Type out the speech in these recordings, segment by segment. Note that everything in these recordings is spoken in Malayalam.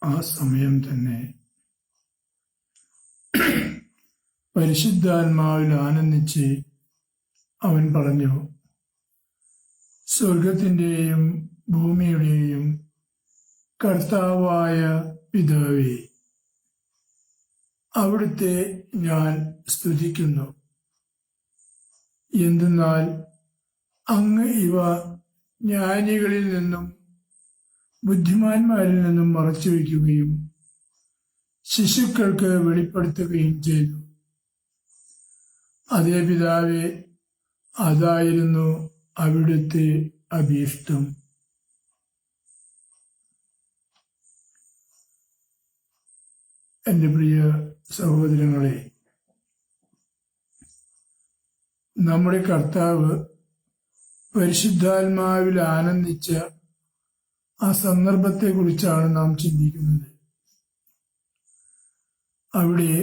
ആ സമയം തന്നെ പരിശുദ്ധാത്മാവിൽ ആനന്ദിച്ച് അവൻ പറഞ്ഞു, സ്വർഗത്തിന്റെയും ഭൂമിയുടെയും കർത്താവായ പിതാവേ, അവിടുത്തെ ഞാൻ സ്തുതിക്കുന്നു. എന്തെന്നാൽ അങ്ങ് ഇവ ജ്ഞാനികളിൽ നിന്നും ബുദ്ധിമാന്മാരിൽ നിന്നും മറച്ചുവെക്കുകയും ശിശുക്കൾക്ക് വെളിപ്പെടുത്തുകയും ചെയ്തു. അതേ പിതാവേ, അതായിരുന്നു അവിടുത്തെ അഭീഷ്ടം. എൻ്റെ പ്രിയ സഹോദരങ്ങളെ, നമ്മുടെ കർത്താവ് പരിശുദ്ധാത്മാവിൽ ആനന്ദിച്ച ആ സന്ദർഭത്തെക്കുറിച്ചാണ് നാം ചിന്തിക്കുന്നത്. അവിടെ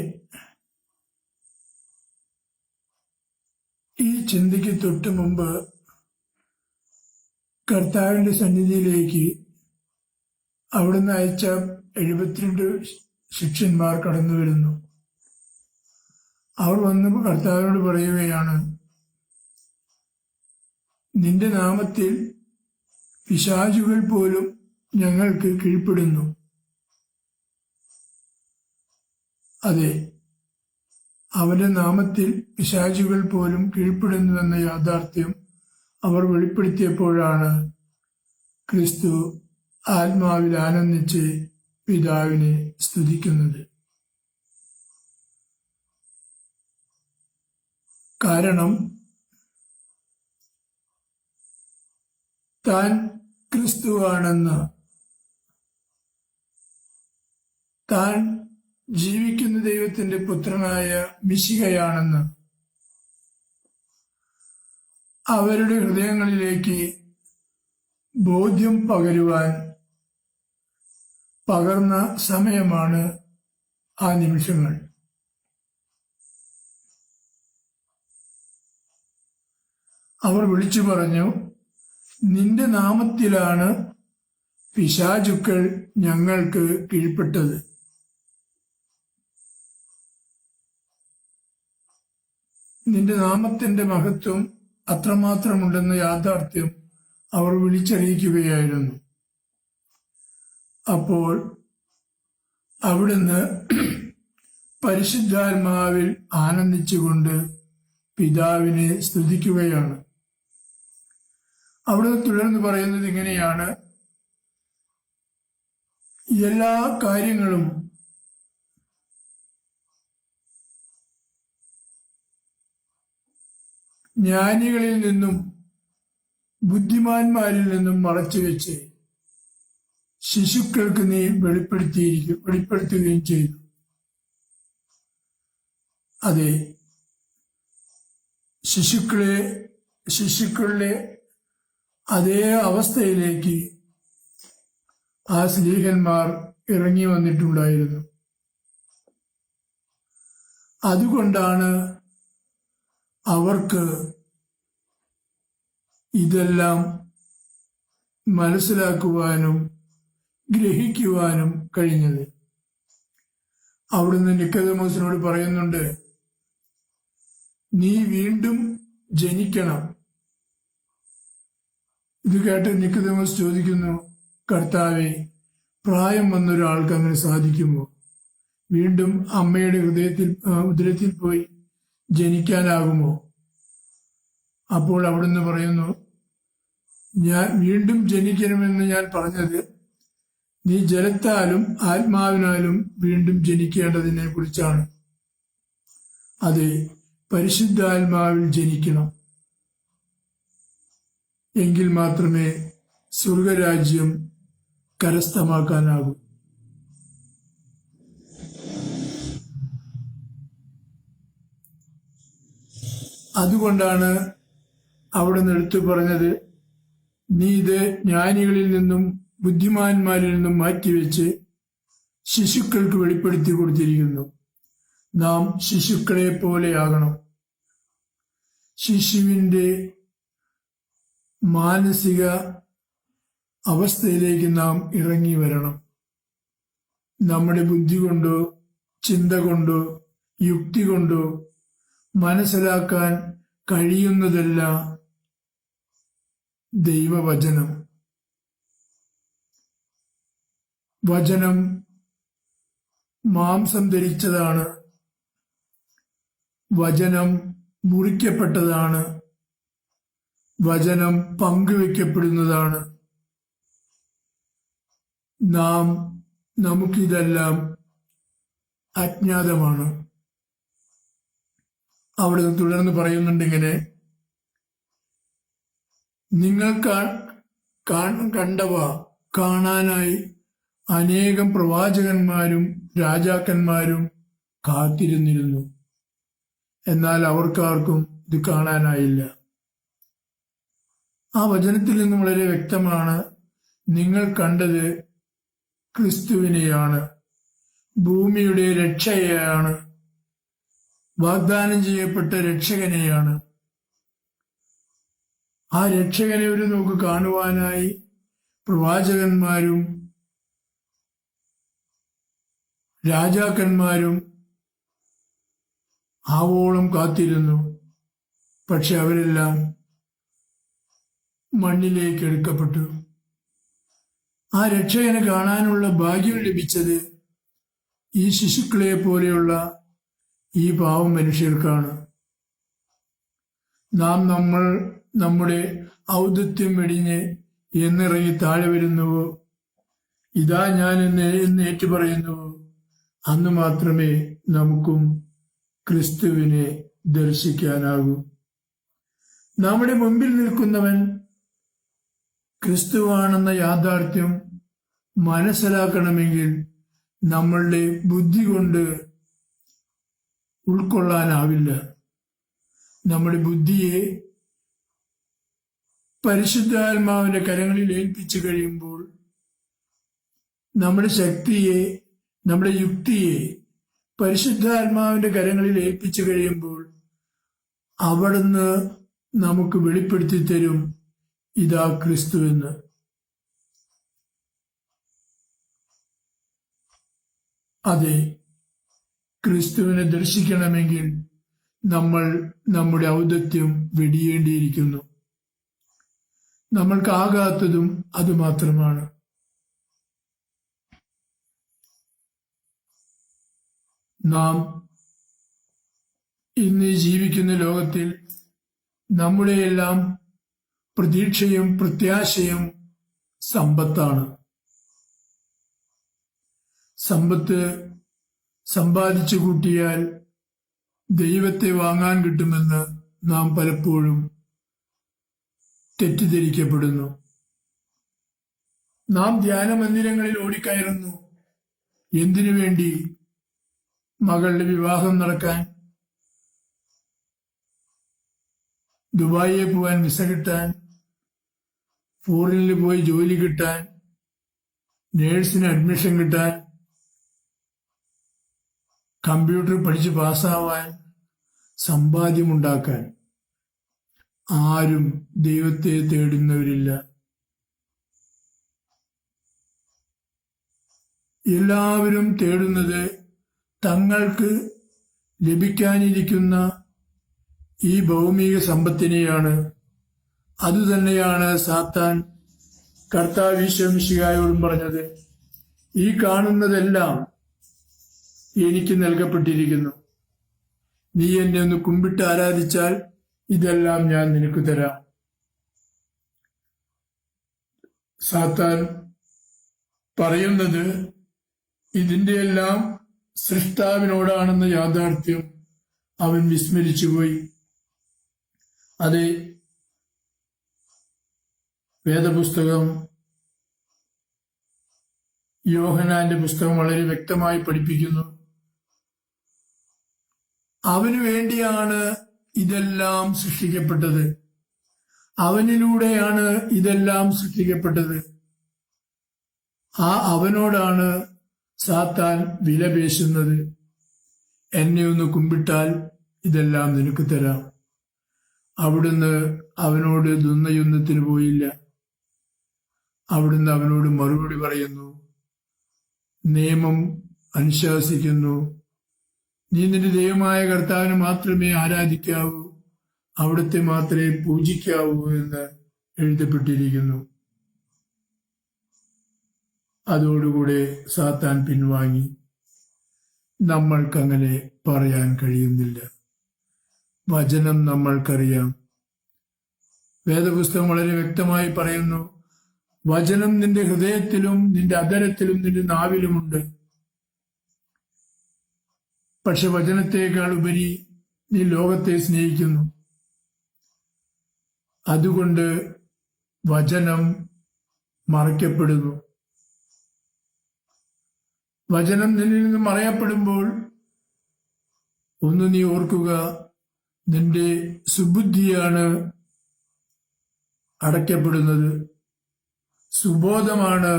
ഈ ചിന്തയ്ക്ക് തൊട്ടു മുമ്പ് കർത്താവിന്റെ സന്നിധിയിലേക്ക് അവിടുന്ന് അയച്ച 72 ശിഷ്യന്മാർ കടന്നു വരുന്നു. അവർ വന്ന് കർത്താവിനോട് പറയുകയാണ്, നിന്റെ നാമത്തിൽ പിശാചുകൾ പോലും ഞങ്ങൾക്ക് കീഴ്പ്പെടുന്നു. അതെ, അവന്റെ നാമത്തിൽ പിശാചുകൾ പോലും കീഴ്പ്പെടുന്നുവെന്ന യാഥാർത്ഥ്യം അവർ വെളിപ്പെടുത്തിയപ്പോഴാണ് ക്രിസ്തു ആത്മാവിൽ ആനന്ദിച്ച് പിതാവിനെ സ്തുതിക്കുന്നത്. കാരണം താൻ ക്രിസ്തുവാണെന്ന്, താൻ ജീവിക്കുന്ന ദൈവത്തിന്റെ പുത്രനായ മിശിഹയാണെന്ന് അവരുടെ ഹൃദയങ്ങളിലേക്ക് ബോധ്യം പകരുവാൻ പകർന്ന സമയമാണ് ആ നിമിഷങ്ങൾ. അവർ വിളിച്ചു പറഞ്ഞു, നിന്റെ നാമത്തിലാണ് പിശാചുക്കൾ ഞങ്ങൾക്ക് കീഴ്പ്പെട്ടത്. നിന്റെ നാമത്തിന്റെ മഹത്വം അത്രമാത്രമുണ്ടെന്ന യാഥാർത്ഥ്യം അവർ വിളിച്ചറിയിക്കുകയായിരുന്നു. അപ്പോൾ അവിടുന്ന് പരിശുദ്ധാത്മാവിൽ ആനന്ദിച്ചുകൊണ്ട് പിതാവിനെ സ്തുതിക്കുകയാണ്. അവിടുന്ന് തുടർന്ന് പറയുന്നത് ഇങ്ങനെയാണ്, എല്ലാ കാര്യങ്ങളും ജ്ഞാനികളിൽ നിന്നും ബുദ്ധിമാന്മാരിൽ നിന്നും മറച്ചുവെച്ച് ശിശുക്കൾക്ക് നീ വെളിപ്പെടുത്തുകയും ചെയ്തു. അതെ, ശിശുക്കളുടെ അതേ അവസ്ഥയിലേക്ക് ആ സ്ലീഹന്മാർ ഇറങ്ങി വന്നിട്ടുണ്ടായിരുന്നു. അതുകൊണ്ടാണ് അവർക്ക് ഇതെല്ലാം മനസ്സിലാക്കുവാനും ഗ്രഹിക്കുവാനും കഴിഞ്ഞത്. അവിടുന്ന് നിക്കോദെമോസിനോട് പറയുന്നുണ്ട്, നീ വീണ്ടും ജനിക്കണം. ഇത് കേട്ട് നിക്കോദെമോസ് ചോദിക്കുന്നു, കർത്താവേ, പ്രായം വന്നൊരാൾക്ക് അങ്ങനെ സാധിക്കുമോ? വീണ്ടും അമ്മയുടെ ഉദരത്തിൽ പോയി ജനിക്കാനാകുമോ? അപ്പോൾ അവിടുന്ന് പറയുന്നു, ഞാൻ വീണ്ടും ജനിക്കണമെന്ന് ഞാൻ പറഞ്ഞത് നീ ജലത്താലും ആത്മാവിനാലും വീണ്ടും ജനിക്കേണ്ടതിനെ കുറിച്ചാണ്. അതെ, പരിശുദ്ധാത്മാവിൽ ജനിക്കണം. എങ്കിൽ മാത്രമേ സ്വർഗരാജ്യം കരസ്ഥമാക്കാനാകൂ. അതുകൊണ്ടാണ് അവിടുന്ന് എടുത്തു പറഞ്ഞത്, നീ ഇത് ജ്ഞാനികളിൽ നിന്നും ബുദ്ധിമാന്മാരിൽ നിന്നും മാറ്റിവെച്ച് ശിശുക്കൾക്ക് വെളിപ്പെടുത്തി കൊടുത്തിരിക്കുന്നു. നാം ശിശുക്കളെ പോലെയാകണം. ശിശുവിന്റെ മാനസിക അവസ്ഥയിലേക്ക് നാം ഇറങ്ങി വരണം. നമ്മുടെ ബുദ്ധി കൊണ്ടോ ചിന്ത കൊണ്ടോ യുക്തി കൊണ്ടോ മനസ്സിലാക്കാൻ കഴിയുന്നതല്ല ദൈവവചനം. വചനം മാംസം ധരിച്ചതാണ്. വചനം മുറിക്കപ്പെട്ടതാണ്. വചനം പങ്കുവെക്കപ്പെടുന്നതാണ്. നമുക്കിതെല്ലാം അജ്ഞാതമാണ്. അവിടെ തുടർന്ന് പറയുന്നുണ്ട് ഇങ്ങനെ: നിങ്ങൾ കണ്ടവ കാണാനായി അനേകം പ്രവാചകന്മാരും രാജാക്കന്മാരും കാത്തിരുന്നിരുന്നു. എന്നാൽ അവർക്കാർക്കും ഇത് കാണാനായില്ല. ആ വചനത്തിൽ നിന്നും വളരെ വ്യക്തമാണ്, നിങ്ങൾ കണ്ടത് ക്രിസ്തുവിനെയാണ്, ഭൂമിയുടെ രക്ഷയെയാണ്, വാഗ്ദാനം ചെയ്യപ്പെട്ട രക്ഷകനെയാണ്. ആ രക്ഷകനെ ഒരു നോക്ക് കാണുവാനായി പ്രവാചകന്മാരും രാജാക്കന്മാരും ആവോളം കാത്തിരുന്നു. പക്ഷെ അവരെല്ലാം മണ്ണിലേക്ക് എടുക്കപ്പെട്ടു. ആ രക്ഷകനെ കാണാനുള്ള ഭാഗ്യം ലഭിച്ചത് ഈ ശിശുക്കളെ പോലെയുള്ള ഈ പാവം മനുഷ്യർക്കാണ്. നമ്മുടെ ഔദത്യം വെടിഞ്ഞ് എന്നിറങ്ങി താഴെ വരുന്നുവോ, ഇതാ ഞാൻ എന്ന് ഏറ്റുപറയുന്നുവോ, അന്ന് മാത്രമേ നമുക്കും ക്രിസ്തുവിനെ ദർശിക്കാനാകൂ. നമ്മുടെ മുമ്പിൽ നിൽക്കുന്നവൻ ക്രിസ്തുവാണെന്ന യാഥാർത്ഥ്യം മനസ്സിലാക്കണമെങ്കിൽ നമ്മളുടെ ബുദ്ധി കൊണ്ട് ഉൾക്കൊള്ളാനാവില്ല. നമ്മുടെ ബുദ്ധിയെ പരിശുദ്ധാത്മാവിന്റെ കരങ്ങളിൽ ഏൽപ്പിച്ചു കഴിയുമ്പോൾ, നമ്മുടെ ശക്തിയെ, നമ്മുടെ യുക്തിയെ പരിശുദ്ധാത്മാവിന്റെ കരങ്ങളിൽ ഏൽപ്പിച്ചു കഴിയുമ്പോൾ അവിടുന്ന് നമുക്ക് വെളിപ്പെടുത്തി തരും, ഇതാ ക്രിസ്തു എന്ന്. അതെ, ക്രിസ്തുവിനെ ദർശിക്കണമെങ്കിൽ നമ്മൾ നമ്മുടെ ഔദത്യം വെടിയേണ്ടിയിരിക്കുന്നു. നമ്മൾക്കാകാത്തതും അതുമാത്രമാണ്. നാം ഇന്ന് ജീവിക്കുന്ന ലോകത്തിൽ നമ്മുടെയെല്ലാം പ്രതീക്ഷയും പ്രത്യാശയും സമ്പത്താണ്. സമ്പത്ത് സമ്പാദിച്ചു കൂട്ടിയാൽ ദൈവത്തെ വാങ്ങാൻ കിട്ടുമെന്ന് നാം പലപ്പോഴും തെറ്റിദ്ധരിക്കപ്പെടുന്നു. നാം ധ്യാനമന്ദിരങ്ങളിൽ ഓടിക്കയറുന്നു. എന്തിനു വേണ്ടി? മകളുടെ വിവാഹം നടക്കാൻ, ദുബായിയെ പോവാൻ വിസ കിട്ടാൻ, ഫോറിനിൽ പോയി ജോലി കിട്ടാൻ, നേഴ്സിന് അഡ്മിഷൻ കിട്ടാൻ, കമ്പ്യൂട്ടർ പഠിച്ച് പാസ്സാവാൻ, സമ്പാദ്യമുണ്ടാക്കാൻ. ആരും ദൈവത്തെ തേടുന്നവരില്ല. എല്ലാവരും തേടുന്നത് തങ്ങൾക്ക് ലഭിക്കാനിരിക്കുന്ന ഈ ഭൗമിക സമ്പത്തിനെയാണ്. അതുതന്നെയാണ് സാത്താൻ കർത്താവ് ഈശോ മിശിഹായോടും പറഞ്ഞത്, ഈ കാണുന്നതെല്ലാം എനിക്ക് നൽകപ്പെട്ടിരിക്കുന്നു. നീ എന്നെ ഒന്ന് കുമ്പിട്ട് ആരാധിച്ചാൽ ഇതെല്ലാം ഞാൻ നിനക്ക് തരാം. സാത്താൻ പറയുന്നത് ഇതിന്റെയെല്ലാം സൃഷ്ടാവിനോടാണെന്ന യാഥാർത്ഥ്യം അവൻ വിസ്മരിച്ചുപോയി. അത് വേദപുസ്തകം, യോഹന്നാന്റെ പുസ്തകം വളരെ വ്യക്തമായി പഠിപ്പിക്കുന്നു. അവനു വേണ്ടിയാണ് ഇതെല്ലാം സൃഷ്ടിക്കപ്പെട്ടത്. അവനിലൂടെയാണ് ഇതെല്ലാം സൃഷ്ടിക്കപ്പെട്ടത്. ആ അവനോടാണ് സാത്താൻ വിലപേശുന്നത്. എന്നെ ഒന്ന് കുമ്പിട്ടാൽ ഇതെല്ലാം നിനക്ക് തരാം. അവിടുന്ന് അവനോട് ദ്വന്ദ്വയുദ്ധത്തിന് പോയില്ല. അവിടുന്ന് അവനോട് മറുപടി പറയുന്നു, നിയമം അനുശാസിക്കുന്നു. നീ നിന്റെ ദൈവമായ കർത്താവിനെ മാത്രമേ ആരാധിക്കാവൂ, അവിടുത്തെ മാത്രമേ പൂജിക്കാവൂ എന്ന് എഴുതപ്പെട്ടിരിക്കുന്നു. അതോടുകൂടെ സാത്താൻ പിൻവാങ്ങി. നമ്മൾക്കങ്ങനെ പറയാൻ കഴിയുന്നില്ല. വചനം നമ്മൾക്കറിയാം. വേദപുസ്തകം വളരെ വ്യക്തമായി പറയുന്നു, വചനം നിന്റെ ഹൃദയത്തിലും നിന്റെ അധരത്തിലും നിന്റെ നാവിലുമുണ്ട്. പക്ഷെ വചനത്തേക്കാൾ ഉപരി നീ ലോകത്തെ സ്നേഹിക്കുന്നു. അതുകൊണ്ട് വചനം മറയ്ക്കപ്പെടുന്നു. വചനം നിന്നിൽ നിന്ന് മറയപ്പെടുമ്പോൾ ഒന്ന് നീ ഓർക്കുക, നിന്റെ സുബുദ്ധിയാണ് അടയ്ക്കപ്പെടുന്നത്, സുബോധമാണ്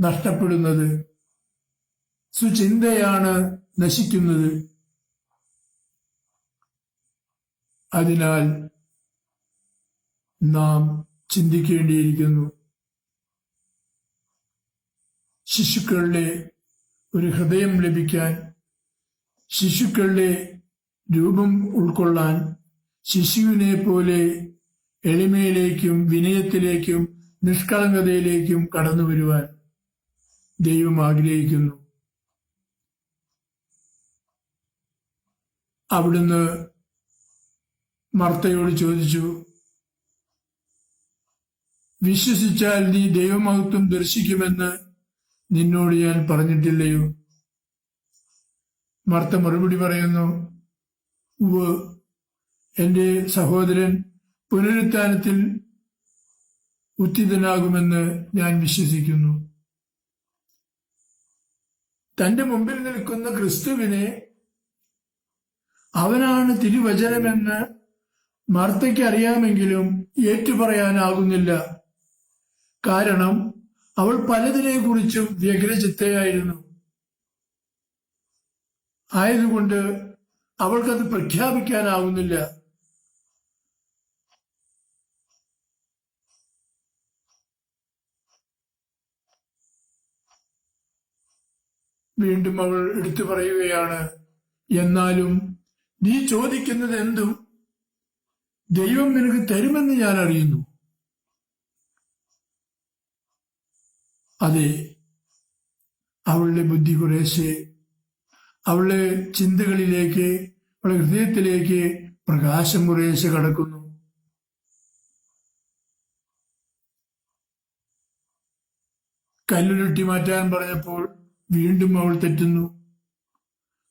നഷ്ടപ്പെടുന്നത്, സുചിന്തയാണ് നശിക്കുന്നത്. അതിനാൽ നാം ചിന്തിക്കേണ്ടിയിരിക്കുന്നു. ശിശുക്കളുടെ ഒരു ഹൃദയം ലഭിക്കാൻ, ശിശുക്കളുടെ രൂപം ഉൾക്കൊള്ളാൻ, ശിശുവിനെ പോലെ എളിമയിലേക്കും വിനയത്തിലേക്കും നിഷ്കളങ്കതയിലേക്കും കടന്നു വരുവാൻ ദൈവം ആഗ്രഹിക്കുന്നു. അവിടുന്ന് മർത്തയോട് ചോദിച്ചു, വിശ്വസിച്ചാൽ നീ ദൈവമഹത്വം ദർശിക്കുമെന്ന് നിന്നോട് ഞാൻ പറഞ്ഞിട്ടില്ലയോ? മർത്ത മറുപടി പറയുന്നു, ഉവ്വ്, എന്റെ സഹോദരൻ പുനരുത്ഥാനത്തിൽ ഉത്തിതനാകുമെന്ന് ഞാൻ വിശ്വസിക്കുന്നു. തന്റെ മുമ്പിൽ നിൽക്കുന്ന ക്രിസ്തുവിനെ അവനാണ് തിരുവചനമെന്ന് മർത്തയ്ക്ക് അറിയാമെങ്കിലും ഏറ്റുപറയാനാകുന്നില്ല. കാരണം അവൾ പലതിനെക്കുറിച്ചും വ്യഗ്രചിത്തയായിരുന്നു. ആയതുകൊണ്ട് അവൾക്കത് പ്രഖ്യാപിക്കാനാവുന്നില്ല. വീണ്ടും അവൾ എടുത്തു പറയുകയാണ്, എന്നാലും നീ ചോദിക്കുന്നത് എന്തും ദൈവം നിനക്ക് തരുമെന്ന് ഞാൻ അറിയുന്നു. അതെ, അവളുടെ ബുദ്ധി കുറേശ്ശെ അവളുടെ ചിന്തകളിലേക്ക്, അവളുടെ ഹൃദയത്തിലേക്ക് പ്രകാശം കുറേശ്ശെ കടക്കുന്നു. കല്ലുരുട്ടി മാറ്റാൻ പറഞ്ഞപ്പോൾ വീണ്ടും അവൾ തെറ്റുന്നു.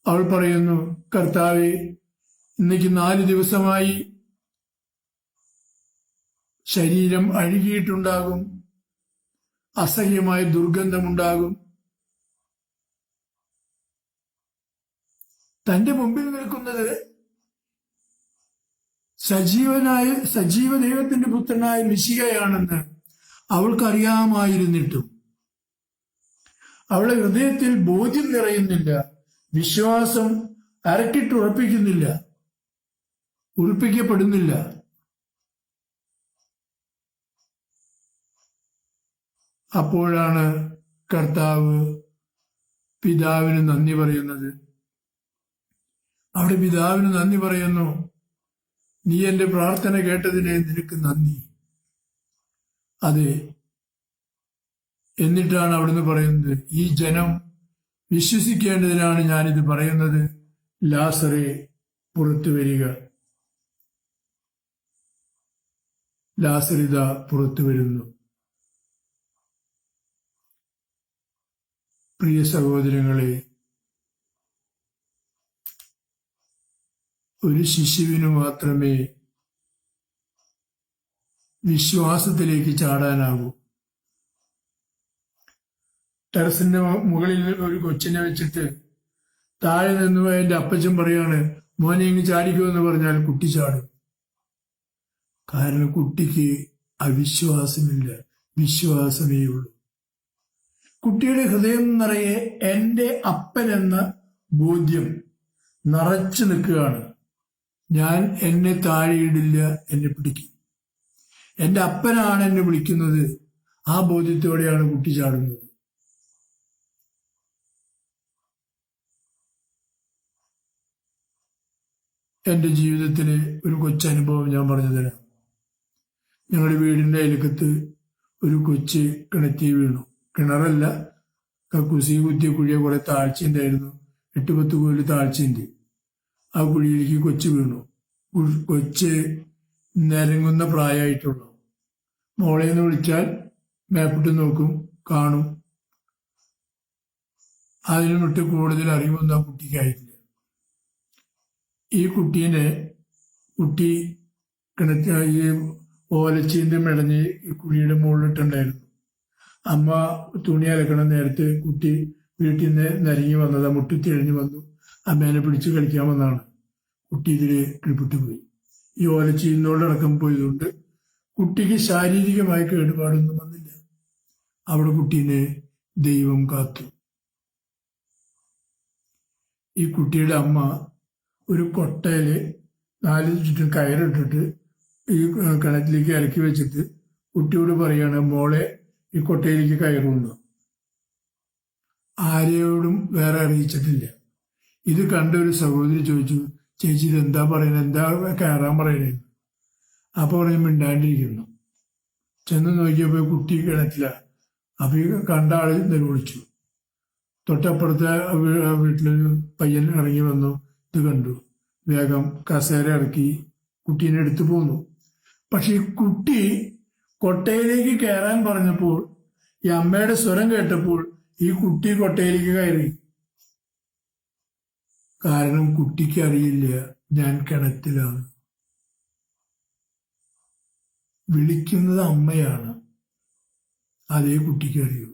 അവൾ പറയുന്നു, കർത്താവേ, ഇന്നേക്ക് 4 ദിവസമായി ശരീരം അഴുകിയിട്ടുണ്ടാകും, അസഹ്യമായ ദുർഗന്ധമുണ്ടാകും. തന്റെ മുമ്പിൽ നിൽക്കുന്നത് സജീവ ദൈവത്തിന്റെ പുത്രനായ മിശിഹയാണെന്ന് അവൾക്കറിയാമായിരുന്നിട്ടും അവളുടെ ഹൃദയത്തിൽ ബോധ്യം നിറയുന്നില്ല, വിശ്വാസം അരക്കിട്ടുറപ്പിക്കുന്നില്ല, ഉറപ്പിക്കപ്പെടുന്നില്ല. അപ്പോഴാണ് കർത്താവ് പിതാവിന് നന്ദി പറയുന്നത്. അവിടെ പിതാവിന് നന്ദി പറയുന്നു, നീ എന്റെ പ്രാർത്ഥന കേട്ടതിനെ നിനക്ക് നന്ദി. അതെ, എന്നിട്ടാണ് അവിടുന്ന് പറയുന്നത്, ഈ ജനം വിശ്വസിക്കേണ്ടതിനാണ് ഞാനിത് പറയുന്നത്. ലാസറേ, പുറത്തു വരിക. ലാസറിത പുറത്തു വരുന്നു. പ്രിയ സഹോദരങ്ങളെ, ഒരു ശിശുവിന് മാത്രമേ വിശ്വാസത്തിലേക്ക് ചാടാനാകൂ. ടെറസിന്റെ മുകളിൽ ഒരു കൊച്ചിനെ വെച്ചിട്ട് താഴെ നിന്ന് എന്റെ അപ്പച്ചൻ പറയാണ്, മോനെ ഇങ്ങ് ചാടിക്കുമെന്ന് പറഞ്ഞാൽ കുട്ടി ചാടും. കാരണം കുട്ടിക്ക് അവിശ്വാസമില്ല, വിശ്വാസമേ ഉള്ളൂ. കുട്ടിയുടെ ഹൃദയം നിറയെ എന്റെ അപ്പൻ എന്ന ബോധ്യം നിറച്ചു നിൽക്കുകയാണ്. ഞാൻ എന്നെ താഴെയിടില്ല, എന്നെ പിടിക്കും. എന്റെ അപ്പനാണ് എന്നെ വിളിക്കുന്നത്. ആ ബോധ്യത്തോടെയാണ് കുട്ടി ചാടുന്നത്. എൻ്റെ ജീവിതത്തിലെ ഒരു കൊച്ചനുഭവം ഞാൻ പറഞ്ഞു തരാം. ഞങ്ങളുടെ വീടിൻ്റെ അയൽക്കത്ത് ഒരു കൊച്ച് കിണറ്റി വീണു. കിണറല്ല, കക്കൂസി കുത്തിയ കുഴിയെ കുറെ താഴ്ചയുണ്ടായിരുന്നു. 8-10 കോല് താഴ്ചയുണ്ട്. ആ കുഴിയിലേക്ക് കൊച്ച് വീണു. കൊച്ച് നിരങ്ങുന്ന പ്രായമായിട്ടുള്ളൂ. മോളെ എന്ന് വിളിച്ചാൽ മേപ്പിട്ട് നോക്കും, കാണും. അതിനും വിട്ട് കൂടുതൽ അറിവൊന്നും ആ കുട്ടിക്കായിട്ടില്ല. ഈ കുട്ടി ഈ ഓലച്ചീന്റെ മെടഞ്ഞ് ഈ കുഴിയുടെ മുകളിലിട്ടുണ്ടായിരുന്നു. അമ്മ തുണി അലക്കണ നേരത്ത് കുട്ടി വീട്ടിൽ നിന്ന് നരങ്ങി വന്നതാ. മുട്ടിത്തിഴഞ്ഞു വന്നു. അമ്മേനെ പിടിച്ച് കളിക്കാൻ വന്നതാണ്. കുട്ടി ഇതില് കീഴ്പ്പെട്ടു പോയി. ഈ ഓലച്ചീന്നോടടക്കം പോയതുകൊണ്ട് കുട്ടിക്ക് ശാരീരികമായ കേടുപാടൊന്നും വന്നില്ല. അവിടെ കുട്ടീനെ ദൈവം കാത്തു. ഈ കുട്ടിയുടെ അമ്മ ഒരു കൊട്ടയില് 4 ചുറ്റും കയറിട്ടിട്ട് ഈ കിണറ്റിലേക്ക് ഇറക്കി വെച്ചിട്ട് കുട്ടിയോട് പറയാണ്, മോളെ ഈ കൊട്ടയിലേക്ക് കയറുന്നു. ആരെയോടും വേറെ അറിയിച്ചിട്ടില്ല. ഇത് കണ്ട ഒരു സഹോദരി ചോദിച്ചു, ചേച്ചി ഇത് എന്താ പറയുന്നത്, എന്താ കയറാൻ പറയണേ? അപ്പൊ പറഞ്ഞു മിണ്ടാണ്ടിരിക്കുന്നു. ചെന്ന് നോക്കിയപ്പോ കുട്ടി കിണറ്റില്ല. അപ്പൊ ഈ കണ്ട ആള് നിലവിളിച്ചു. തൊട്ടപ്പുറത്തെ വീട്ടിലൊരു പയ്യൻ ഇറങ്ങി വന്നു. ഇത് കണ്ടു. വേഗം കസേര ഇറക്കി കുട്ടീനെ എടുത്തു പോന്നു. പക്ഷെ ഈ കുട്ടി കൊട്ടയിലേക്ക് കയറാൻ പറഞ്ഞപ്പോൾ, ഈ അമ്മയുടെ സ്വരം കേട്ടപ്പോൾ ഈ കുട്ടി കൊട്ടയിലേക്ക് കയറി. കാരണം കുട്ടിക്ക് അറിയില്ല ഞാൻ കിണറ്റിലാണ്. വിളിക്കുന്നത് അമ്മയാണ്. അതേ കുട്ടിക്ക് അറിയൂ.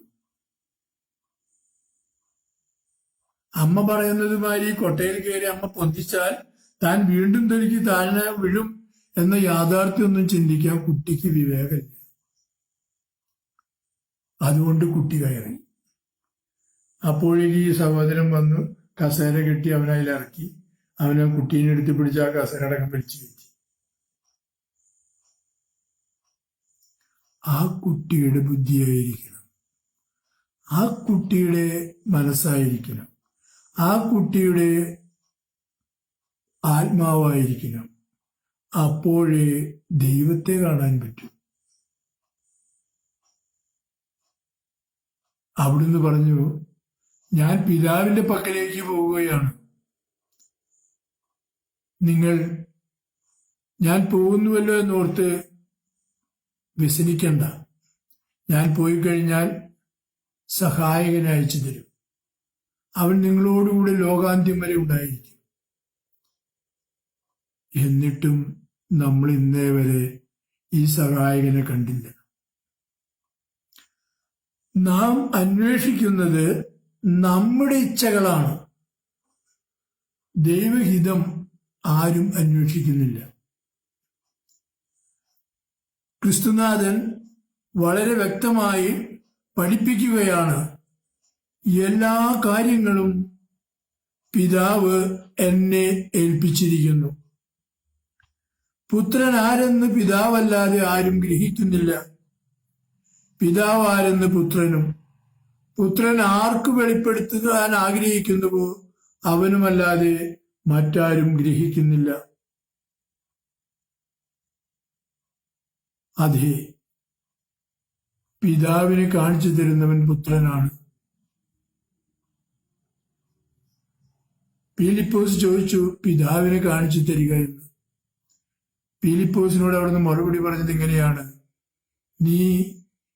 അമ്മ പറയുന്നത് മാതിരി കൊട്ടയിൽ കയറി അമ്മ പൊന്തിച്ചാൽ താൻ വീണ്ടും തൊലിക്ക് താഴെ വീഴും എന്ന യാഥാർത്ഥ്യമൊന്നും ചിന്തിക്കാൻ കുട്ടിക്ക് വിവേകമില്ല. അതുകൊണ്ട് കുട്ടി കയറി. അപ്പോഴേക്ക് ഈ സഹോദരൻ വന്നു കസേര കെട്ടി അവനെ അതിലിറക്കി. അവനെ കുട്ടീനെ എടുത്ത് പിടിച്ച് ആ കസേര അടക്കം വലിച്ചു കയറ്റി. ആ കുട്ടിയുടെ ബുദ്ധിയായിരിക്കണം, ആ കുട്ടിയുടെ മനസ്സായിരിക്കണം, ആ കുട്ടിയുടെ ആത്മാവായിരിക്കണം. അപ്പോഴേ ദൈവത്തെ കാണാൻ പറ്റും. അവിടുന്ന് പറഞ്ഞു, ഞാൻ പിതാവിന്റെ പക്കലേക്ക് പോവുകയാണ്. നിങ്ങൾ ഞാൻ പോകുന്നുവല്ലോ എന്നോർത്ത് വ്യസനിക്കണ്ട. ഞാൻ പോയി കഴിഞ്ഞാൽ സഹായകനെ അയച്ചു തരും. അവൻ നിങ്ങളോടുകൂടി ലോകാന്ത്യം വരെ ഉണ്ടായിരിക്കും. എന്നിട്ടും നമ്മൾ ഇന്നേ വരെ ഈ സഹായകനെ കണ്ടില്ല. നാം അന്വേഷിക്കുന്നത് നമ്മുടെ ഇച്ഛകളാണ്. ദൈവഹിതം ആരും അന്വേഷിക്കുന്നില്ല. ക്രിസ്തുനാഥൻ വളരെ വ്യക്തമായി പഠിപ്പിക്കുകയാണ്, എല്ലാ കാര്യങ്ങളും പിതാവ് എന്നെ ഏൽപ്പിച്ചിരിക്കുന്നു. പുത്രൻ ആരെന്ന് പിതാവല്ലാതെ ആരും ഗ്രഹിക്കുന്നില്ല. പിതാവ് ആരെന്ന് പുത്രനും, പുത്രൻ ആർക്ക് വെളിപ്പെടുത്താൻ ആഗ്രഹിക്കുന്നുവോ അവനുമല്ലാതെ മറ്റാരും ഗ്രഹിക്കുന്നില്ല. അതെ, പിതാവിനെ കാണിച്ചു തരുന്നവൻ പുത്രനാണ്. പീലിപ്പോസ് ചോദിച്ചു, പിതാവിനെ കാണിച്ചു തരിക എന്ന്. പീലിപ്പോസിനോട് അവിടുന്ന് മറുപടി പറഞ്ഞത് ഇങ്ങനെയാണ്, നീ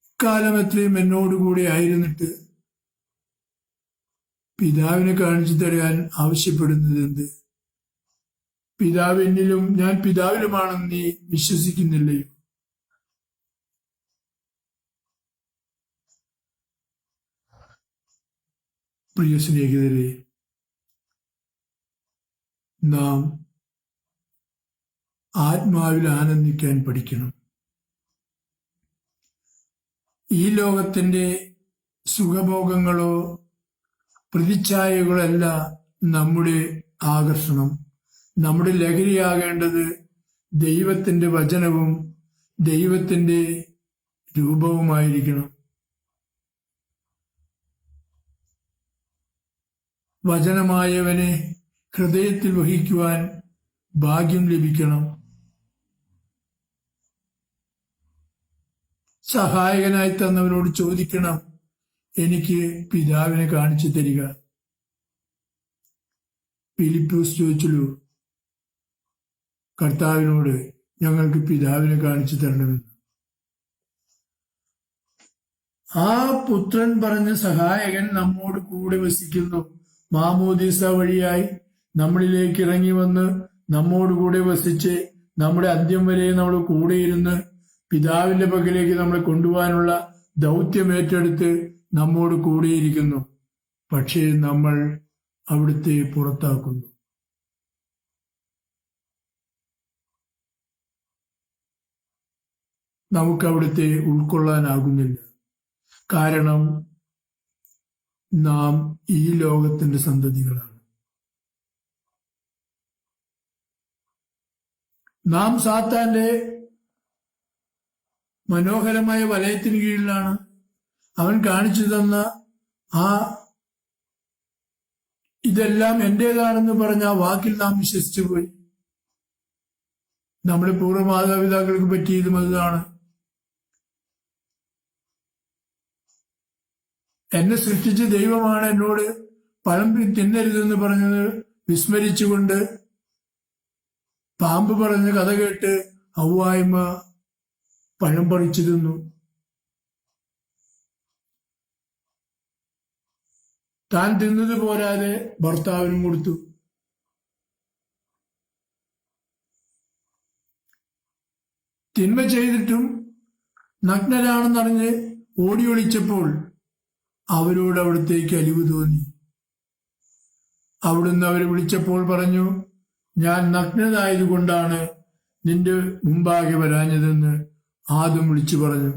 ഇക്കാലം എത്രയും എന്നോടുകൂടി ആയിരുന്നിട്ട് പിതാവിനെ കാണിച്ചു തരാൻ ആവശ്യപ്പെടുന്നത് എന്ത്? പിതാവ് എന്നിലും ഞാൻ പിതാവിലുമാണെന്ന് നീ വിശ്വസിക്കുന്നില്ലയോ? പ്രിയ സ്നേഹിതരെ, നാം ആത്മാവിൽ ആനന്ദിക്കാൻ പഠിക്കണം. ഈ ലോകത്തിന്റെ സുഖഭോഗങ്ങളോ പ്രതിച്ഛായകളല്ല നമ്മുടെ ആകർഷണം. നമ്മുടെ ലഹരിയാകേണ്ടത് ദൈവത്തിന്റെ വചനവും ദൈവത്തിന്റെ രൂപവുമായിരിക്കണം. വചനമായവനെ ഹൃദയത്തിൽ വഹിക്കുവാൻ ഭാഗ്യം ലഭിക്കണം. സഹായകനായി തന്നവരോട് ചോദിക്കണം, എനിക്ക് പിതാവിനെ കാണിച്ചു തരിക. ഫിലിപ്പോസ് ചോദിച്ചുള്ളൂ കർത്താവിനോട്, ഞങ്ങൾക്ക് പിതാവിനെ കാണിച്ചു തരണമെന്ന്. ആ പുത്രൻ പറഞ്ഞ സഹായകൻ നമ്മോട് കൂടെ വസിക്കുന്നു. മാമോദീസ വഴിയായി നമ്മളിലേക്ക് ഇറങ്ങി വന്ന് നമ്മോട് കൂടെ വസിച്ച് നമ്മുടെ അന്ത്യം വരെ നമ്മൾ കൂടെയിരുന്ന് പിതാവിന്റെ പക്കലേക്ക് നമ്മളെ കൊണ്ടുപോകാനുള്ള ദൗത്യം ഏറ്റെടുത്ത് നമ്മോട് കൂടെയിരിക്കുന്നു. പക്ഷേ നമ്മൾ അവിടുത്തെ പുറത്താക്കുന്നു. നമുക്കവിടുത്തെ ഉൾക്കൊള്ളാനാകുന്നില്ല. കാരണം നാം ഈ ലോകത്തിന്റെ സന്തതികളാണ്. നാം സാത്താന്റെ മനോഹരമായ വലയത്തിന് കീഴിലാണ്. അവൻ കാണിച്ചു തന്ന ആ ഇതെല്ലാം എന്റേതാണെന്ന് പറഞ്ഞ ആ വാക്കിൽ നാം വിശ്വസിച്ചു പോയി. നമ്മുടെ പൂർവ്വ മാതാപിതാക്കൾക്ക് പറ്റിയതും അതാണ്. എന്നെ സൃഷ്ടിച്ച ദൈവമാണ് എന്നോട് പഴം തിന്നരുതെന്ന് പറഞ്ഞത് വിസ്മരിച്ചുകൊണ്ട് പാമ്പ് പറഞ്ഞ കഥ കേട്ട് ഹവ്വായ്മ പഴം പറിച്ചു തിന്നു. താൻ തിന്നത് പോരാതെ ഭർത്താവിനും കൊടുത്തു. തിന്മ ചെയ്തിട്ടും നഗ്നരാണെന്നറിഞ്ഞ് ഓടി ഒളിച്ചപ്പോൾ അവരോട് അവിടത്തേക്ക് അലിവ് തോന്നി. അവിടുന്ന് അവരെ വിളിച്ചപ്പോൾ പറഞ്ഞു, ഞാൻ നഗ്നനായതുകൊണ്ടാണ് നിന്റെ മുമ്പാകെ വരാഞ്ഞതെന്ന് ആദം വിളിച്ചു പറഞ്ഞു.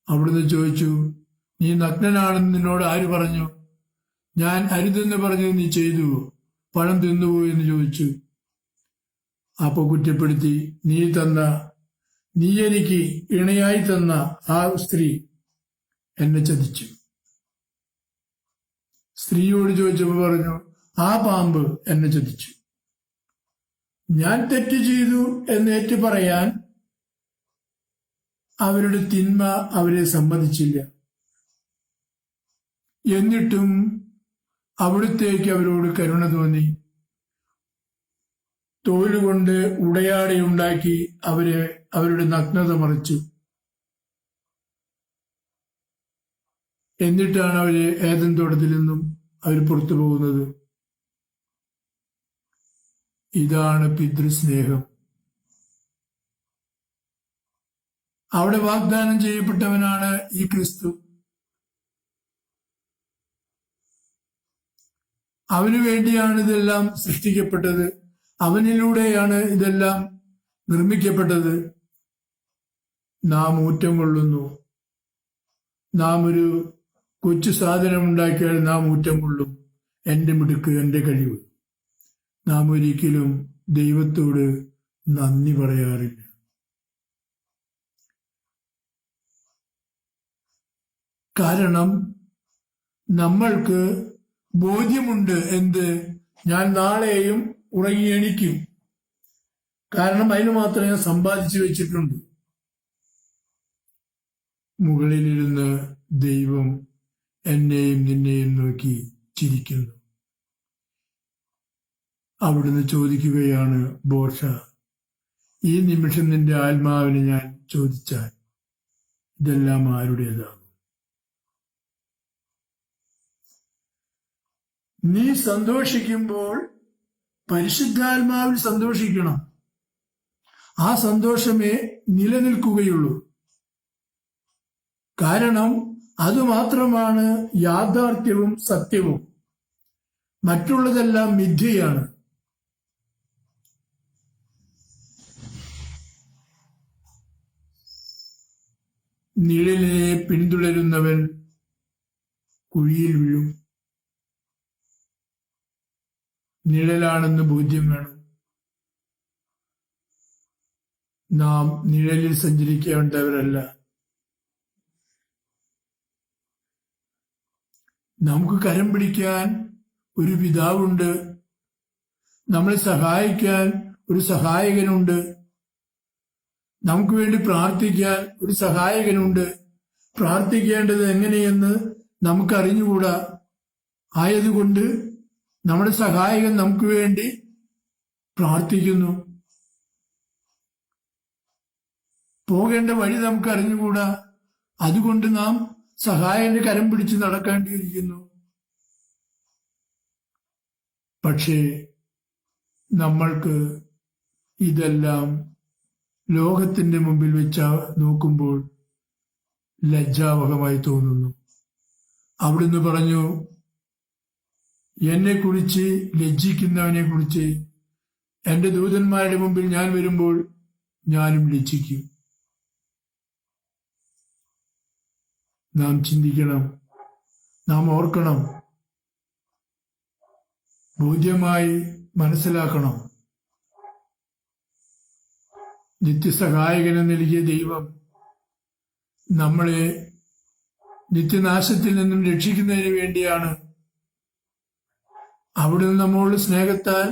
അവിടുന്ന് ചോദിച്ചു, നീ നഗ്നനാണെന്ന് നിന്നോട് ആര് പറഞ്ഞു? ഞാൻ അരുതെന്ന് പറഞ്ഞത് നീ ചെയ്തു, പഴം തിന്നുപോയി എന്ന് ചോദിച്ചു. അപ്പൊ കുറ്റപ്പെടുത്തി, നീ എനിക്ക് ഇണയായി തന്ന ആ സ്ത്രീ എന്നെ ചതിച്ചു. സ്ത്രീയോട് ചോദിച്ചപ്പോൾ പറഞ്ഞു, ആ പാമ്പ് എന്നെ ചതിച്ചു. ഞാൻ തെറ്റ് ചെയ്തു എന്നേറ്റ് പറയാൻ അവരുടെ തിന്മ അവരെ സമ്മതിച്ചില്ല. എന്നിട്ടും അവിടുത്തേക്ക് അവരോട് കരുണ തോന്നി. തോലുകൊണ്ട് ഉടയാടയുണ്ടാക്കി അവരുടെ നഗ്നത മറച്ചു. എന്നിട്ടാണ് അവര് ഏദൻ തോട്ടത്തിൽ നിന്നും അവർ പുറത്തു പോകുന്നത്. ഇതാണ് പിതൃസ്നേഹം. അവിടെ വാഗ്ദാനം ചെയ്യപ്പെട്ടവനാണ് ഈ ക്രിസ്തു. അവനു വേണ്ടിയാണ് ഇതെല്ലാം സൃഷ്ടിക്കപ്പെട്ടത്. അവനിലൂടെയാണ് ഇതെല്ലാം നിർമ്മിക്കപ്പെട്ടത്. നാം ഊറ്റം കൊള്ളുന്നു. നാം ഒരു കൊച്ചു സാധനം ഉണ്ടാക്കിയാൽ നാം ഊറ്റം കൊള്ളും. എന്റെ മിടുക്ക്, എന്റെ കഴിവ്. നാം ഒരിക്കലും ദൈവത്തോട് നന്ദി പറയാറില്ല. കാരണം നമ്മൾക്ക് ബോധ്യമുണ്ട്, എന്ത്, ഞാൻ നാളെയും ഉറങ്ങി എണിക്കും. കാരണം അതിന് മാത്രം ഞാൻ സമ്പാദിച്ചു വെച്ചിട്ടുണ്ട്. മുകളിലിരുന്ന് ദൈവം എന്നെയും നിന്നെയും നോക്കി ചിരിക്കുന്നു. അവിടുന്ന് ചോദിക്കുകയാണ്, ബോഷ, ഈ നിമിഷം നിന്റെ ആത്മാവിനെ ഞാൻ ചോദിച്ചാൽ ഇതെല്ലാം ആരുടേതാകും? നീ സന്തോഷിക്കുമ്പോൾ പരിശുദ്ധാത്മാവിൽ സന്തോഷിക്കണം. ആ സന്തോഷമേ നിലനിൽക്കുകയുള്ളൂ. കാരണം അതുമാത്രമാണ് യാഥാർത്ഥ്യവും സത്യവും. മറ്റുള്ളതെല്ലാം മിഥ്യയാണ്. നിഴലിനെ പിന്തുടരുന്നവൻ കുഴിയിൽ വീഴും. നിഴലാണെന്ന് ബോധ്യം വേണം. നാം നിഴലിൽ സഞ്ചരിക്കേണ്ടവരല്ല. നമുക്ക് കരം പിടിക്കാൻ ഒരു പിതാവുണ്ട്, നമ്മളെ സഹായിക്കാൻ ഒരു സഹായകനുണ്ട്, നമുക്ക് വേണ്ടി പ്രാർത്ഥിക്കാൻ ഒരു സഹായകനുണ്ട്. പ്രാർത്ഥിക്കേണ്ടത് എങ്ങനെയെന്ന് നമുക്കറിഞ്ഞുകൂടാ. ആയതുകൊണ്ട് നമ്മുടെ സഹായകൻ നമുക്ക് വേണ്ടി പ്രാർത്ഥിക്കുന്നു. പോകേണ്ട വഴി നമുക്ക് അറിഞ്ഞുകൂടാ. അതുകൊണ്ട് നാം സഹായന്റെ കരം പിടിച്ച് നടക്കേണ്ടിയിരിക്കുന്നു. പക്ഷേ നമ്മൾക്ക് ഇതെല്ലാം ലോകത്തിന്റെ മുമ്പിൽ വെച്ച് നോക്കുമ്പോൾ ലജ്ജാവഹമായി തോന്നുന്നു. അവിടുന്ന് പറഞ്ഞു, എന്നെക്കുറിച്ച് ലജ്ജിക്കുന്നവനെ കുറിച്ച് എന്റെ ദൂതന്മാരുടെ മുമ്പിൽ ഞാൻ വരുമ്പോൾ ഞാനും ലജ്ജിക്കും. നാം ചിന്തിക്കണം, നാം ഓർക്കണം, ബോധ്യമായി മനസ്സിലാക്കണം. നിത്യസഹായകന് നൽകിയ ദൈവം നമ്മളെ നിത്യനാശത്തിൽ നിന്നും രക്ഷിക്കുന്നതിന് വേണ്ടിയാണ്. അവിടുന്ന് നമ്മളുടെ സ്നേഹത്താൽ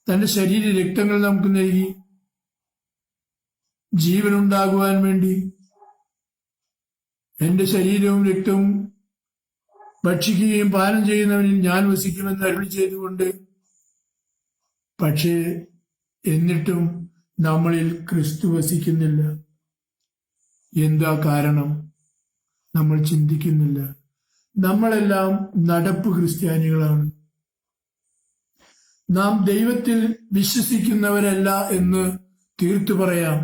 തന്റെ ശരീര രക്തങ്ങൾ നമുക്ക് നൽകി, ജീവനുണ്ടാകുവാൻ വേണ്ടി. എന്റെ ശരീരവും രക്തവും ഭക്ഷിക്കുകയും പാനം ചെയ്യുന്നവനിൽ ഞാൻ വസിക്കുമെന്ന് അരുളി ചെയ്തുകൊണ്ട്, പക്ഷേ എന്നിട്ടും നമ്മളിൽ ക്രിസ്തു വസിക്കുന്നില്ല. എന്താ കാരണം? നമ്മൾ ചിന്തിക്കുന്നില്ല. നമ്മളെല്ലാം നടപ്പ് ക്രിസ്ത്യാനികളാണ്. നാം ദൈവത്തിൽ വിശ്വസിക്കുന്നവരല്ല എന്ന് തീർത്തു പറയാം.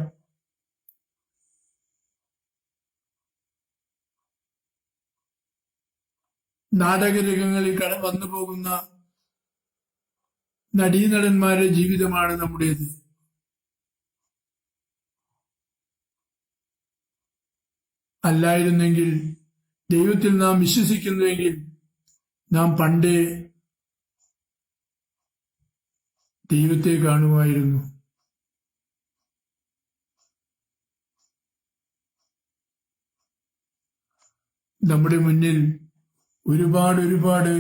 നാടകരംഗങ്ങളിൽ വന്നു പോകുന്ന നടീനടന്മാരുടെ ജീവിതമാണ് നമ്മുടേത്. അല്ലായിരുന്നെങ്കിൽ, ദൈവത്തിൽ നാം വിശ്വസിക്കുന്നുവെങ്കിൽ നാം പണ്ടേ ദൈവത്തെ കാണുമായിരുന്നു. നമ്മുടെ മുന്നിൽ ഒരുപാട്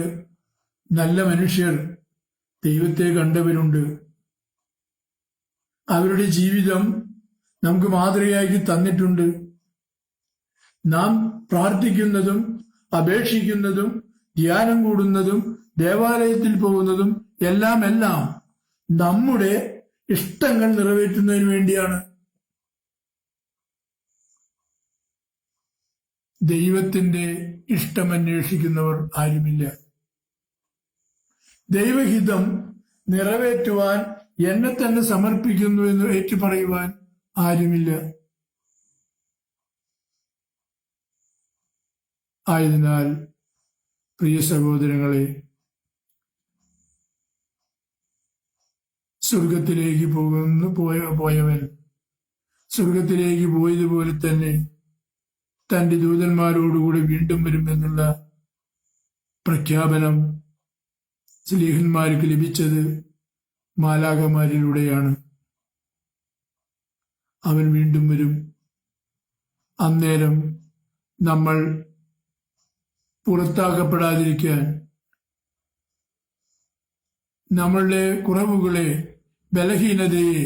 നല്ല മനുഷ്യർ ദൈവത്തെ കണ്ടവരുണ്ട്. അവരുടെ ജീവിതം നമുക്ക് മാതൃകയാക്കി തന്നിട്ടുണ്ട്. നാം പ്രാർത്ഥിക്കുന്നതും അപേക്ഷിക്കുന്നതും ധ്യാനം കൂടുന്നതും ദേവാലയത്തിൽ പോകുന്നതും എല്ലാം നമ്മുടെ ഇഷ്ടങ്ങൾ നിറവേറ്റുന്നതിന് വേണ്ടിയാണ്. ദൈവത്തിന്റെ ഇഷ്ടമന്വേഷിക്കുന്നവർ ആരുമില്ല. ദൈവഹിതം നിറവേറ്റുവാൻ എന്നെ തന്നെ സമർപ്പിക്കുന്നു എന്ന് ഏറ്റുപറയുവാൻ ആരുമില്ല. ആയതിനാൽ പ്രിയ സഹോദരങ്ങളെ, സ്വർഗത്തിലേക്ക് പോയവൻ സ്വർഗത്തിലേക്ക് പോയതുപോലെ തന്നെ തന്റെ ദൂതന്മാരോടുകൂടി വീണ്ടും വരുമെന്നുള്ള പ്രഖ്യാപനം സ്ലീഹന്മാർക്ക് ലഭിച്ചത് മാലാഖമാരിലൂടെയാണ്. അവൻ വീണ്ടും വരും. അന്നേരം നമ്മൾ പുറത്താക്കപ്പെടാതിരിക്കാൻ നമ്മളുടെ കുറവുകളെ, ബലഹീനതയെ,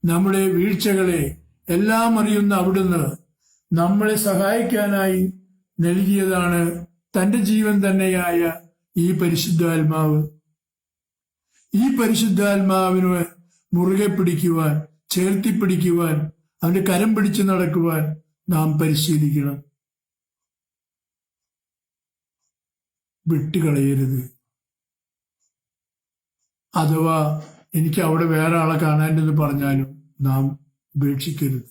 നമ്മുടെ വീഴ്ചകളെ എല്ലാം അറിയുന്ന അവിടുന്ന് നമ്മളെ സഹായിക്കാനായി നൽകിയതാണ് തന്റെ ജീവൻ തന്നെയായ ഈ പരിശുദ്ധാത്മാവ്. ഈ പരിശുദ്ധാത്മാവിനെ മുറുകെ പിടിക്കുവാൻ, ചേർത്തിപ്പിടിക്കുവാൻ, അവന്റെ കരം പിടിച്ചു നടക്കുവാൻ നാം പരിശീലിക്കണം. വിട്ടുകളയരുത്. അഥവാ എനിക്ക് അവിടെ വേറെ ആളെ കാണാനെന്ന് പറഞ്ഞാലും നാം ഉപേക്ഷിക്കരുത്,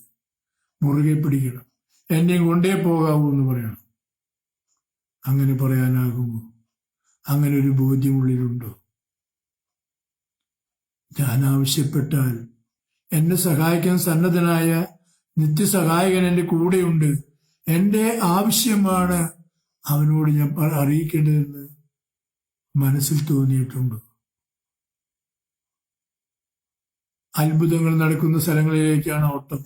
മുറുകെ പിടിക്കണം. എന്നെ കൊണ്ടേ പോകാവൂ എന്ന് പറയണം. അങ്ങനെ പറയാനാകുമോ? അങ്ങനെ ഒരു ബോധ്യമുള്ളിലുണ്ടോ? ഞാൻ ആവശ്യപ്പെട്ടാൽ എന്നെ സഹായിക്കാൻ സന്നദ്ധനായ നിത്യസഹായകൻ എന്റെ കൂടെയുണ്ട്. എന്റെ ആവശ്യമാണ് അവനോട് ഞാൻ അറിയിക്കേണ്ടതെന്ന് മനസ്സിൽ തോന്നിയിട്ടുണ്ടോ? അത്ഭുതങ്ങൾ നടക്കുന്ന സ്ഥലങ്ങളിലേക്കാണ് ഓട്ടം.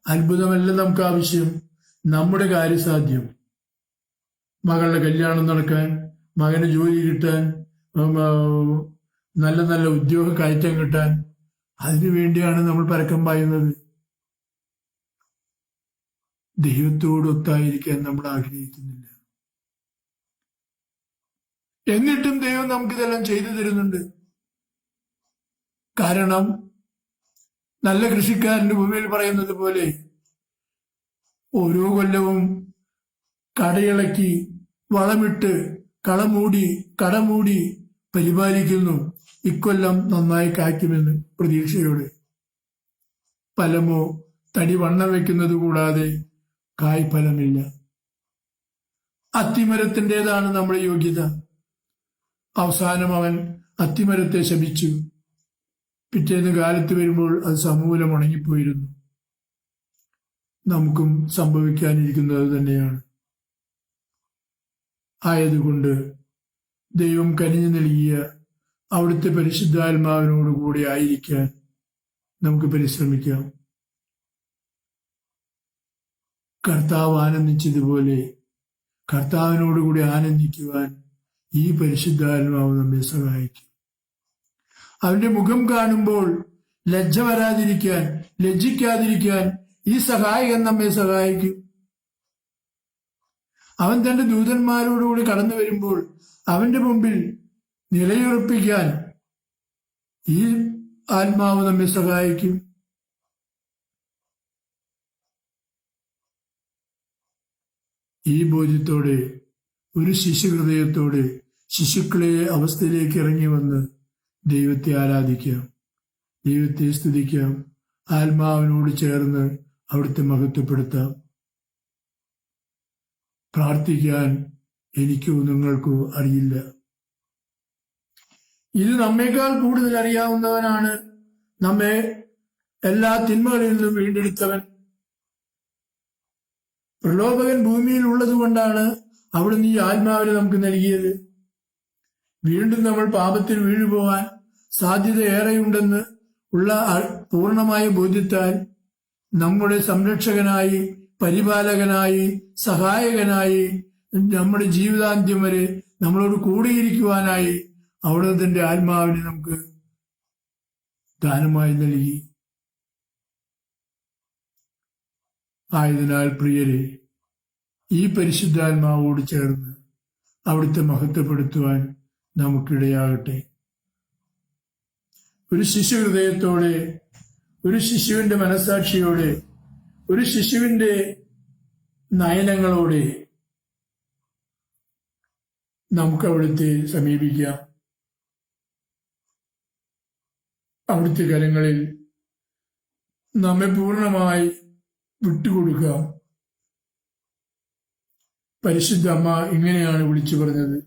അത്ഭുതമല്ല നമുക്ക് ആവശ്യം, നമ്മുടെ കാര്യസാധ്യം. മകളുടെ കല്യാണം നടക്കാൻ, മകന് ജോലി കിട്ടാൻ, നല്ല നല്ല ഉദ്യോഗ കയറ്റം കിട്ടാൻ, അതിനു വേണ്ടിയാണ് നമ്മൾ പരക്കം പായുന്നത്. ദൈവത്തോടൊത്തായിരിക്കാൻ നമ്മൾ ആഗ്രഹിക്കുന്നില്ല. എന്നിട്ടും ദൈവം നമുക്കിതെല്ലാം ചെയ്തു തരുന്നുണ്ട്. കാരണം നല്ല കൃഷിക്കാരന്റെ ഭൂമിയിൽ പറയുന്നത് പോലെ ഓരോ കൊല്ലവും കടയിളക്കി വളമിട്ട് കടമൂടി പരിപാലിക്കുന്നു. ഇക്കൊല്ലം നന്നായി കായ്ക്കുമെന്ന് പ്രതീക്ഷയോടെ. ഫലമോ തടി വണ്ണം വെക്കുന്നത് കൂടാതെ കായ്ഫലമില്ല. അത്തിമരത്തിൻ്റെതാണ് നമ്മുടെ യോഗ്യത. അവസാനം അവൻ അത്തിമരത്തെ ശപിച്ചു. പിറ്റേന്ന് കാലത്ത് വരുമ്പോൾ അത് സമൂലം ഉണങ്ങിപ്പോയിരുന്നു. നമുക്കും സംഭവിക്കാനിരിക്കുന്നത് തന്നെയാണ്. ആയതുകൊണ്ട് ദൈവം കനിഞ്ഞു നൽകിയ അവിടുത്തെ പരിശുദ്ധാത്മാവിനോടുകൂടി ആയിരിക്കാൻ നമുക്ക് പരിശ്രമിക്കാം. കർത്താവ് ആനന്ദിച്ചതുപോലെ കർത്താവിനോടുകൂടി ആനന്ദിക്കുവാൻ ഈ പരിശുദ്ധാത്മാവ് നമ്മെ സഹായിക്കും. അവന്റെ മുഖം കാണുമ്പോൾ ലജ്ജിക്കാതിരിക്കാൻ ഈ സഹായകൻ നമ്മെ സഹായിക്കും. അവൻ തന്റെ ദൂതന്മാരോടുകൂടി കടന്നു വരുമ്പോൾ അവന്റെ മുമ്പിൽ നിലയുറപ്പിക്കാൻ ഈ ആത്മാവ് നമ്മെ സഹായിക്കും. ഈ ബോധ്യത്തോടെ, ഒരു ശിശുഹൃദയത്തോടെ ശിശുക്കളെ അവസ്ഥയിലേക്ക് ഇറങ്ങി വന്ന് ദൈവത്തെ ആരാധിക്കാം, ദൈവത്തെ സ്തുതിക്കാം, ആത്മാവിനോട് ചേർന്ന് അവിടുത്തെ മഹത്വപ്പെടുത്താം. പ്രാർത്ഥിക്കാൻ എനിക്കോ നിങ്ങൾക്കോ അറിയില്ല. ഇത് നമ്മേക്കാൾ കൂടുതൽ അറിയാവുന്നവനാണ് നമ്മെ എല്ലാ തിന്മകളിൽ നിന്നും വീണ്ടെടുത്തവൻ. പ്രലോഭകൻ ഭൂമിയിൽ ഉള്ളതുകൊണ്ടാണ് അവിടുന്ന് ഈ ആത്മാവിനെ നമുക്ക് നൽകിയത്. വീണ്ടും നമ്മൾ പാപത്തിൽ വീഴുപോകാൻ സാധ്യത ഏറെയുണ്ടെന്ന് ഉള്ള പൂർണ്ണമായ ബോധ്യത്താൽ നമ്മുടെ സംരക്ഷകനായി, പരിപാലകനായി, സഹായകനായി, നമ്മുടെ ജീവിതാന്ത്യം വരെ നമ്മളോട് കൂടിയിരിക്കുവാനായി അവിടുന്ന് തന്റെ ആത്മാവിനെ നമുക്ക് ദാനമായി നൽകി. ആയതിനാൽ പ്രിയരെ, ഈ പരിശുദ്ധാത്മാവോട് ചേർന്ന് അവിടുത്തെ മഹത്വപ്പെടുത്തുവാൻ നമുക്കിടയാകട്ടെ. ഒരു ശിശു ഹൃദയത്തോടെ, ഒരു ശിശുവിന്റെ മനസാക്ഷിയോടെ, ഒരു ശിശുവിന്റെ നയനങ്ങളോടെ നമുക്ക് അവിടുത്തെ സമീപിക്കാം. അവിടുത്തെ കരങ്ങളിൽ നമ്മെ പൂർണ്ണമായി വിട്ടുകൊടുക്കാം. പരിശുദ്ധ അമ്മ ഇങ്ങനെയാണ് വിളിച്ചു പറഞ്ഞത്: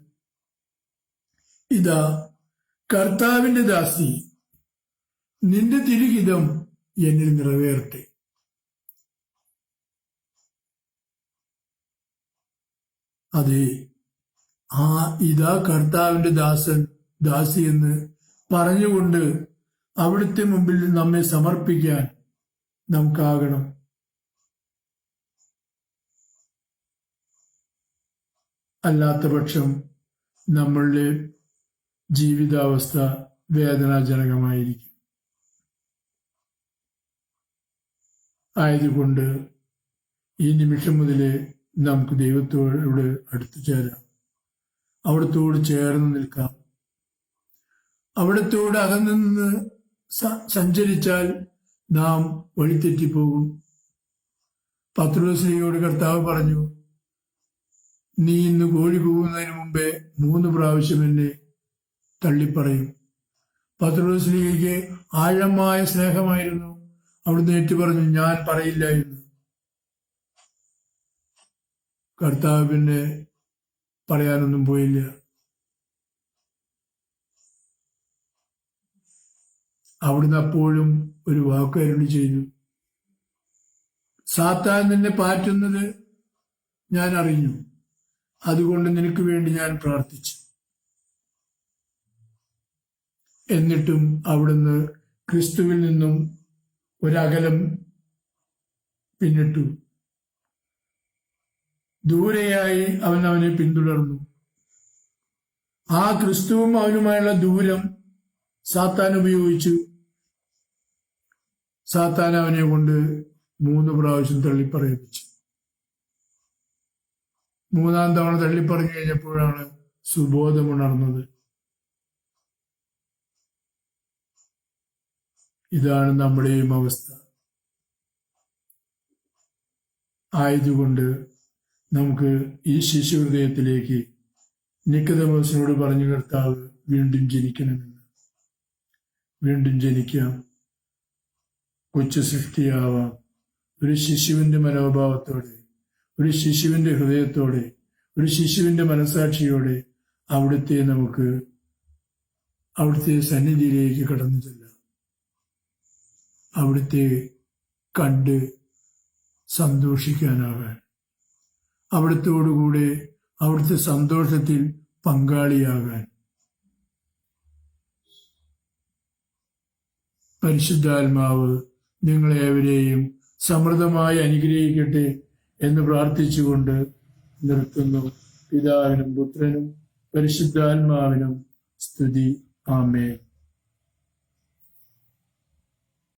ഇതാ കർത്താവിന്റെ ദാസി, നിന്റെ തിരുഹിതം എന്നിൽ നിറവേറട്ടെ. അതെ, ഇതാ കർത്താവിന്റെ ദാസി എന്ന് പറഞ്ഞുകൊണ്ട് അവിടുത്തെ മുമ്പിൽ നമ്മെ സമർപ്പിക്കാൻ നമുക്കാകണം. അല്ലാത്ത പക്ഷം നമ്മളുടെ ജീവിതാവസ്ഥ വേദനാജനകമായിരിക്കും. ആയതുകൊണ്ട് ഈ നിമിഷം മുതലേ നമുക്ക് ദൈവത്തോട് അടുത്തു ചേരാം, അവിടത്തോട് ചേർന്ന് നിൽക്കാം. അവിടത്തോട് അകന്ന് സഞ്ചരിച്ചാൽ നാം വഴിതെറ്റിപ്പോകും. പത്രോസ്ലിയോട് കർത്താവ് പറഞ്ഞു, നീ ഇന്ന് കോഴി കൂവുന്നതിന് മുമ്പേ 3 പ്രാവശ്യം എന്നെ തള്ളിപ്പറയും. പത്രോസ്ലിക്ക് ആഴമായ സ്നേഹമായിരുന്നു. അവിടുന്ന് ഏറ്റു പറഞ്ഞു, ഞാൻ പറയില്ല എന്ന്. കർത്താവ് പിന്നെ പറയാനൊന്നും പോയില്ല. അവിടുന്ന് അപ്പോഴും ഒരു വാക്ക് അരുളി ചെയ്തു: സാത്താൻ നിന്നെ പാറ്റുന്നത് ഞാൻ അറിഞ്ഞു, അതുകൊണ്ട് നിനക്ക് വേണ്ടി ഞാൻ പ്രാർത്ഥിച്ചു. എന്നിട്ടും അവിടുന്ന് ക്രിസ്തുവിൽ നിന്നും ഒരകലം പിന്നിട്ടു. ദൂരെയായി അവൻ അവനെ പിന്തുടർന്നു. ആ ക്രിസ്തുവും അവനുമായുള്ള ദൂരം സാത്താൻ ഉപയോഗിച്ചു. സാത്താൻ അവനെ കൊണ്ട് 3 പ്രാവശ്യം തള്ളിപ്പറയിപ്പിച്ചു. 3-ാം തവണ തള്ളിപ്പറഞ്ഞു കഴിഞ്ഞപ്പോഴാണ് സുബോധമുണർന്നത്. ഇതാണ് നമ്മുടെയും അവസ്ഥ. ആയതുകൊണ്ട് നമുക്ക് ഈ ശിശുഹൃദയത്തിലേക്ക് നിക്കോദെമോസിനോട് പറഞ്ഞു കർത്താവ് വീണ്ടും ജനിക്കണമെന്ന്. വീണ്ടും ജനിക്കാം, കൊച്ചു സൃഷ്ടിയാവാം. ഒരു ശിശുവിന്റെ മനോഭാവത്തോടെ, ഒരു ശിശുവിന്റെ ഹൃദയത്തോടെ, ഒരു ശിശുവിന്റെ മനസാക്ഷിയോടെ അവിടുത്തെ സന്നിധിയിലേക്ക് കടന്നു ചെല്ലാം. അവിടുത്തെ കണ്ട് സന്തോഷിക്കാനാവാൻ, അവിടുത്തോടുകൂടെ അവിടുത്തെ സന്തോഷത്തിൽ പങ്കാളിയാകാൻ. പരിശുദ്ധാത്മാവ് നിങ്ങളേവരെയും സമൃദ്ധമായി അനുഗ്രഹിക്കട്ടെ എന്ന് പ്രാർത്ഥിച്ചുകൊണ്ട് നിർത്തുന്നു. പിതാവിനും പുത്രനും പരിശുദ്ധാത്മാവിനും സ്തുതി. ആമേൻ.